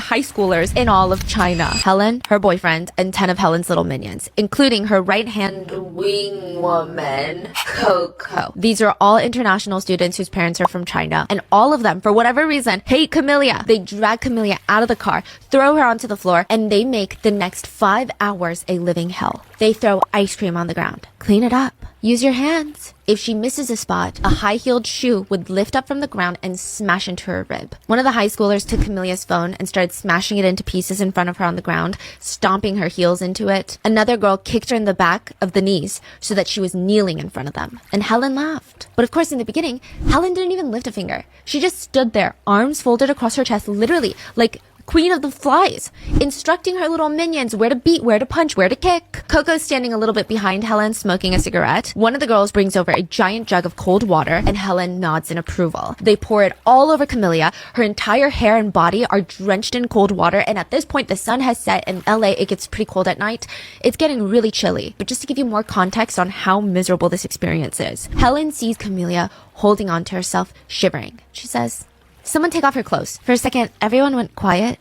high schoolers in all of China. Helen, her boyfriend, and 10 of Helen's little minions, including her right-hand wing woman, Coco. These are all international students whose parents are from China, and all of them, for whatever reason, hate Camellia. They drag Camellia out of the car, throw her onto the floor, and they make the next 5 hours a living hell. They throw ice cream on the ground. Clean it up. Use your hands. If she misses a spot, a high-heeled shoe would lift up from the ground and smash into her rib. One of the high schoolers took Camellia's phone and started smashing it into pieces in front of her on the ground, stomping her heels into it. Another girl kicked her in the back of the knees so that she was kneeling in front of them. And Helen laughed. But of course, in the beginning, Helen didn't even lift a finger. She just stood there, arms folded across her chest, literally, like Queen of the Flies, instructing her little minions where to beat, where to punch, where to kick. Coco's standing a little bit behind Helen, smoking a cigarette. One of the girls brings over a giant jug of cold water, and Helen nods in approval. They pour it all over Camellia. Her entire hair and body are drenched in cold water, and at this point, the sun has set. In LA, it gets pretty cold at night. It's getting really chilly. But just to give you more context on how miserable this experience is, Helen sees Camellia holding on to herself, shivering. She says, "Someone take off her clothes." For a second, everyone went quiet.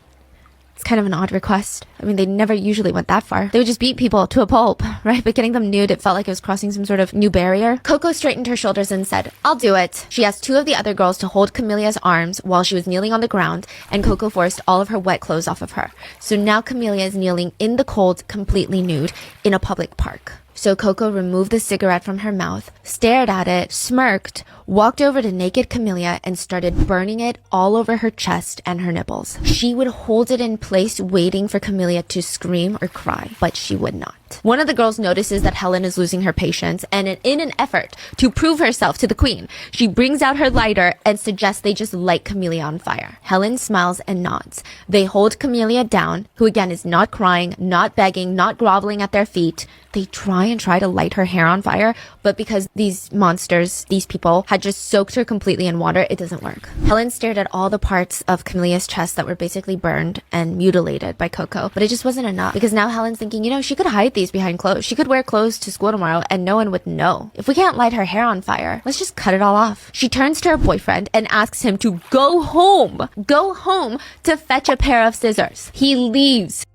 It's kind of an odd request. I mean, they never usually went that far. They would just beat people to a pulp, right? But getting them nude, it felt like it was crossing some sort of new barrier. Coco straightened her shoulders and said, "I'll do it." She asked 2 of the other girls to hold Camellia's arms while she was kneeling on the ground, and Coco forced all of her wet clothes off of her. So now Camellia is kneeling in the cold, completely nude, in a public park. So Coco removed the cigarette from her mouth, stared at it, smirked, walked over to naked Camellia and started burning it all over her chest and her nipples. She would hold it in place, waiting for Camellia to scream or cry, but she would not. One of the girls notices that Helen is losing her patience, and in an effort to prove herself to the queen, she brings out her lighter and suggests they just light Camellia on fire. Helen smiles and nods. They hold Camellia down, who again is not crying, not begging, not groveling at their feet. They try to light her hair on fire, but because these monsters, these people, had just soaked her completely in water, it doesn't work. Helen stared at all the parts of Camellia's chest that were basically burned and mutilated by Coco, but it just wasn't enough, because now Helen's thinking, she could hide these behind clothes. She could wear clothes to school tomorrow and no one would know. If we can't light her hair on fire, let's just cut it all off. She turns to her boyfriend and asks him to go home to fetch a pair of scissors. He leaves.